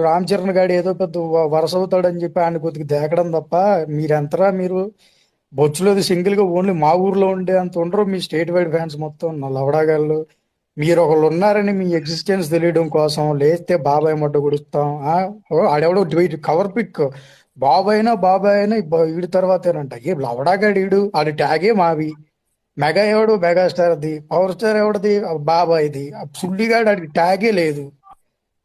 రామ్ చరణ్ గాడు ఏదో పెద్ద వరస అవుతాడని చెప్పి ఆయన కొద్దిగా దేకడం తప్ప మీరెంతరా మీరు బొచ్చులోది సింగిల్ గా ఓన్లీ మా ఊర్లో ఉండే అంత ఉండరు మీ స్టేట్ వైడ్ ఫ్యాన్స్ మొత్తం లవడాగాళ్ళు. మీరు ఒకళ్ళు ఉన్నారని మీ ఎగ్జిస్టెన్స్ తెలియడం కోసం లేస్తే బాబాయ్ మడ్డ గుడుస్తాం. ఆడెవడో కవర్ పిక్ బాబాయ్ అయినా ఈడు తర్వాతేనంట ఏ లవడాగాడు ఈడు ఆడి ట్యాగే మావి. మెగా ఎవడు మెగాస్టార్ది, పవర్ స్టార్ ఎవడిది బాబాయ్ది. సుల్లిగాడు ఆడికి ట్యాగే లేదు.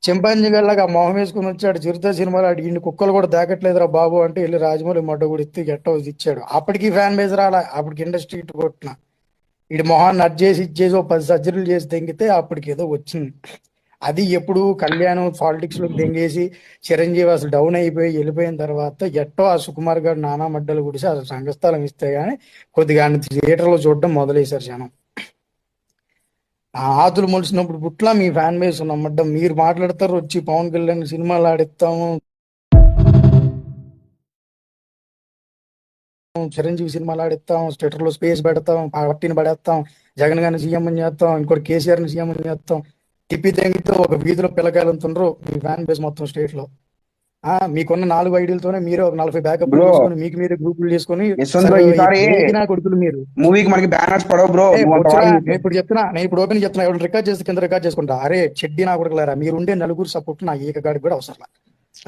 చింపాంజీ గల్లాగా మొహం వేసుకుని వచ్చాడు చిరుత సినిమాలో ఆడి ఇన్ని కుక్కలు కూడా దాకట్లేదురా బాబు అంటే వెళ్ళి రాజమౌళి మడ్డ కూడా ఇస్తే గెట్ట ఇచ్చాడు. అప్పటికి ఫ్యాన్ బేస్ రాలా, అప్పటికి ఇండస్ట్రీ ఇటు కొట్టిన ఇటు మొహాన్ని అడ్జేసి ఇచ్చేసి ఓ 10 సర్జరీలు చేసి తెంగితే అప్పటికి ఏదో వచ్చింది. అది ఎప్పుడు కళ్యాణ్ పాలిటిక్స్ లోకి దెంగేసి చిరంజీవి అసలు డౌన్ అయిపోయి వెళ్ళిపోయిన తర్వాత ఎట్టో ఆ సుకుమార్ గారు నానా మడ్డలు గుడిసి అసలు సంఘస్థలం ఇస్తే గానీ కొద్దిగా థియేటర్లో చూడడం మొదలేశారు జనం. ఆ ఆతులు మొలిసినప్పుడు పుట్ల మీ ఫ్యాన్ బేస్ నమ్మడం. మీరు మాట్లాడతారు వచ్చి పవన్ కళ్యాణ్ సినిమాలు ఆడిస్తాము, చిరంజీవి సినిమాలు ఆడిస్తాం, థియేటర్ లో స్పేస్ పెడతాం, పార్టీని పడేస్తాం, జగన్ గారిని సీఎం అని చేస్తాం, ఇంకోటి కేసీఆర్ ని సీఎం అని చేస్తాం. తిప్పి తెంగితే ఒక వీధిలో పిల్లకాయలంతుండ్రు మీ ఫ్యాన్ బేస్ మొత్తం స్టేట్ లో. మీకున్న 4 ఐడీలతోనే మీరే ఒక 40 బ్యాకప్లు బ్రో తీసుకొని మీకు మీరే గ్రూపులు చేసుకొని యశ్వంత్ బ్రో సరే ఈసారి ఏగినా కొడుకులు మీరు. మూవీకి మనకి బ్యానర్స్ పడవు బ్రో. ఏ నువ్వు అంత బొచ్చురా, వాడి నేను ఇప్పుడు ఓపెన్ చెప్తున్నా, ఎవరు రికార్డ్ చేస్తే కింద రికార్డ్ చేసుకుంటా. అరే చెడ్డి నా కొడుకులారా, మీరుండే నలుగురు సపోర్ట్ నా ఏకగాడికి కూడా అవసరం.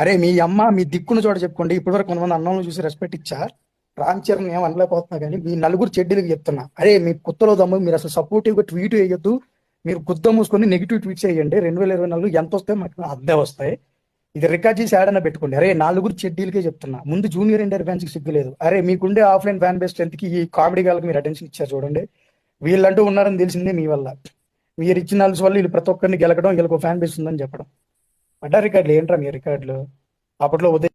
అరే మీ అమ్మ మీ దిక్కున చోట చెప్పుకోండి. ఇప్పటివరకు కొంతమంది అన్నంలో చూసి రెస్పెక్ట్ ఇచ్చా, రామ్ చరణ్ ఏం అనలేకపోతున్నా కానీ మీ నలుగురు చెడ్డీలకు చెప్తున్నా. అరే మీ కొత్తలో దమ్ము మీరు అసలు సపోర్టివ్ గా ట్వీట్ వేయొద్దు. మీరు గుద్ద మూసుకొని నెగిటివ్ ట్వీట్స్ వేయండి. 2024 ఎంత వస్తాయి మాకు అద్దే వస్తాయి. ఇది రికార్డ్ చేసి యాడన్నా పెట్టుకోండి. అరే నలుగురు చెడ్డీలకే చెప్తున్నా. ముందు జూనియర్ ఎన్టీఆర్ ఫ్యాన్స్ కి సిగ్గులేదు. అరే మీకుండే ఆఫ్లైన్ ఫ్యాన్ బేస్ స్ట్రెంత్ కి ఈ కామెడీ గాళ్ళకి మీరు అటెన్షన్ ఇచ్చారు చూడండి. వీళ్ళంటూ ఉన్నారని తెలిసిందే మీ వల్ల. మీరు ఇచ్చిన అలసి వల్ల వీళ్ళు ప్రతి ఒక్కరిని గెలకడం, వీళ్ళకి ఫ్యాన్ బేస్ ఉందని చెప్పడం. అడ్డా రికార్డులు ఏంట్రా మీ రికార్డులు? అప్పట్లో ఉదయం